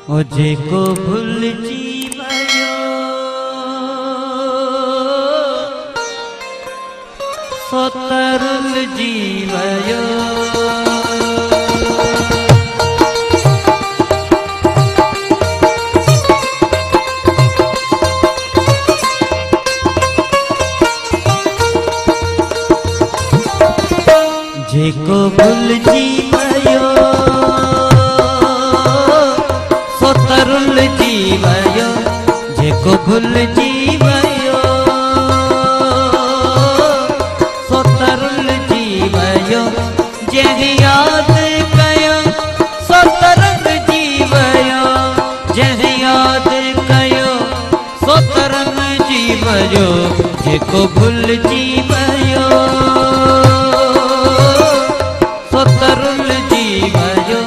ओजे को भूल जीवयो सो तरुल जीवयो। जेको भूल जीवयो सो तरुल जीवयो। जेको भूल जीवयो सो तरुल जीवयो। जंहिं याद कयो सो तरंग जीवयो। जंहिं याद कयो सो तरंग जीवयो। जेको भूल जीवयो सो तरुल जीवयो।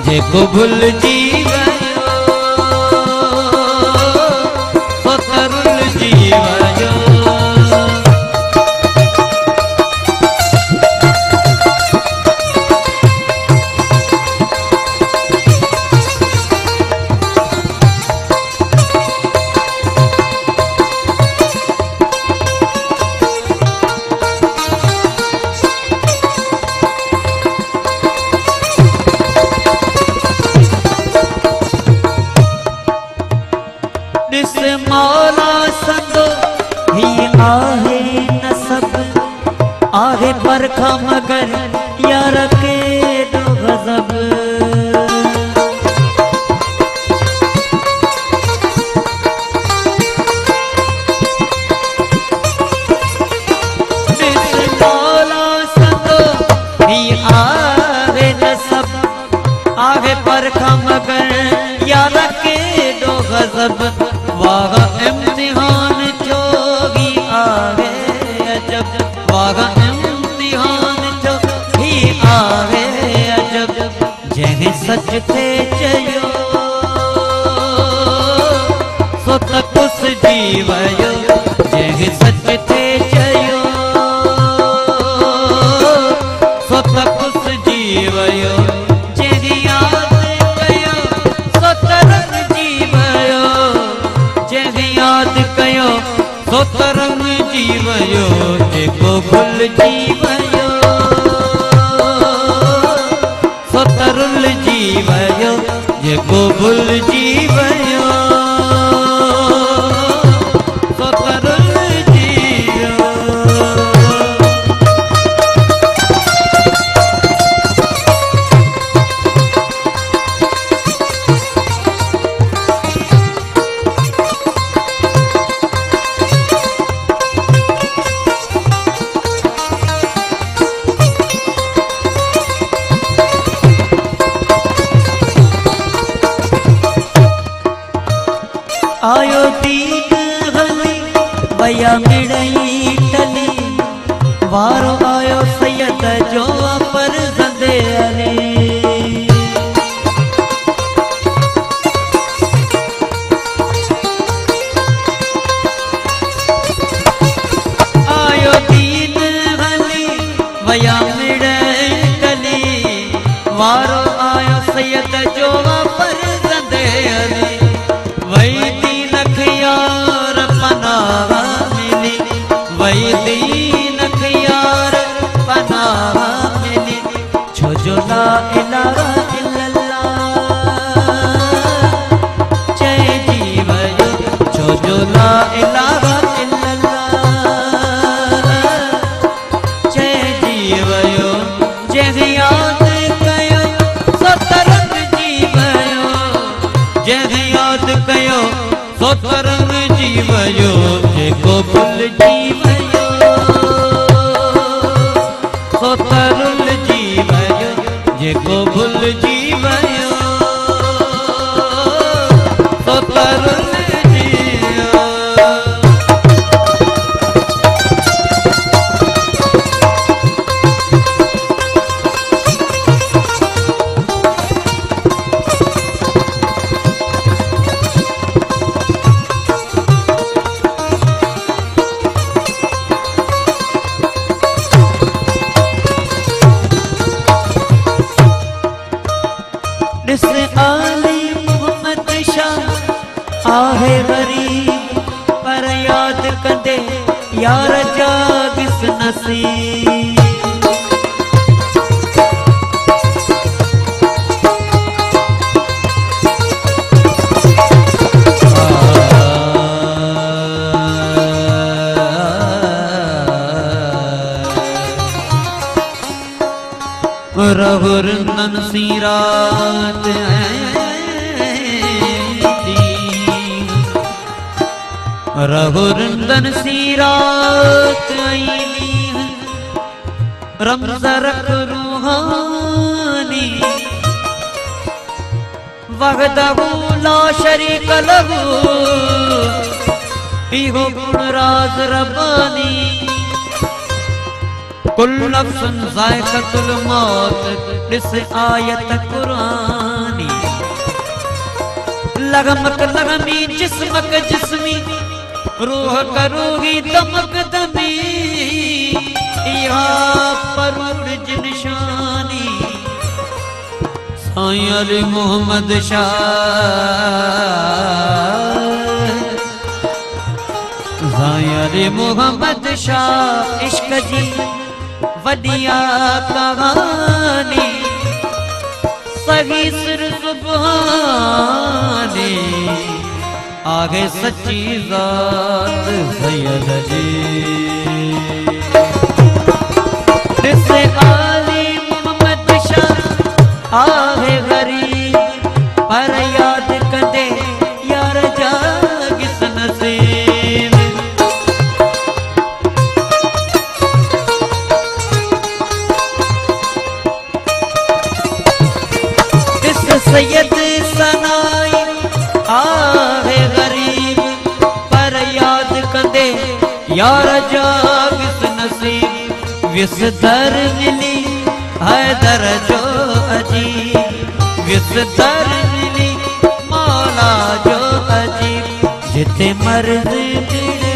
जेको भूल जीवयो सो तरुल जीवयो। मौला संदो ही आहे न सब आहे परखा मगर यार के दो गजब। मौला संदो ही आहे न सब आहे परखा मगर यार के दो गजब। वाह इम्तिहान जो ही आवे अजब। वाह इम्तिहान जो ही आवे अजब। जंहिं सच थे चयो सो तकुस जीवयो। जंहिं सच थे चयो सो तकुस जीवयो। जंहिं याद कयो सो तरंग जीवयो। जंहिं याद कयो सो तरंग जीवयो। जेको भूल जीवयो सो तरुल जीवयो। जेको भूल जीवयो सो तरुल जीवयो। आयो दीन गली भैया मिड़ई टली। वारो आयो सैयद जो पर ज़ंदे अली। आयो दीन गली भैया मिड़ई टली। वारो आयो सैयद जो पर ज़ंदे अली। वही यार पनाह मिली। वही दीन यार पनाह मिली। छो जो ला इलाहा इल्लल्लाह जय जीवयो। छो जो ला इलाहा इल्लल्लाह जय जीवयो। जंहिं याद कयो सो तरंग जीवयो। जंहिं याद कयो सो तरंग जीवयो। जेको भूल जीवयो सो तरुल जीवयो। जेको भूल जीवयो सो तरुल जीवयो। आली मोहम्मद आहे गरीब पर याद कंदे यार जागिस नसीब रघुरंदन सी रात रघुरंदन सी रात आईली रमज़रक रूहानी वहदहु ला शरीक लहू इहो गुण राज रब्बानी कुल नफ्सन ज़ाइक़तुल मौत दिस आयत कुरानी लगमक लगमी जिस्मक जिस्मी रूह करूही दमक दमी यहाँ परूर जिनशानी साईं अली मोहम्मद शाह साईं अली मोहम्मद शाह इश्क जी वडिया कहानी सही सिर सुभानी आगे सच्ची जात सैयद जी दिसे आली मोहम्मद शाह आहे गरीब पर याद कंदे यार जागिस नसीब सैयद सनाई आहे गरीब पर याद कंदे यार जागिस नसीब विसदर मिली हैदर जो अजीब विसदर मिली मौला जो अजीब जिते मर्ज़ी मिले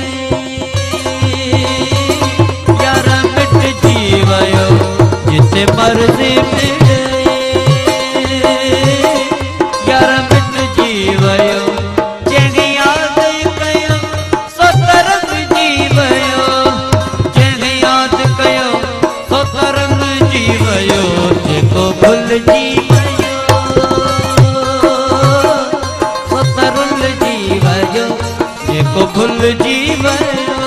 यार मिट जीवयो जिते मर्ज़ी मिले भुल जीवयो सतरुल जीवयो जेको भुल जीवयो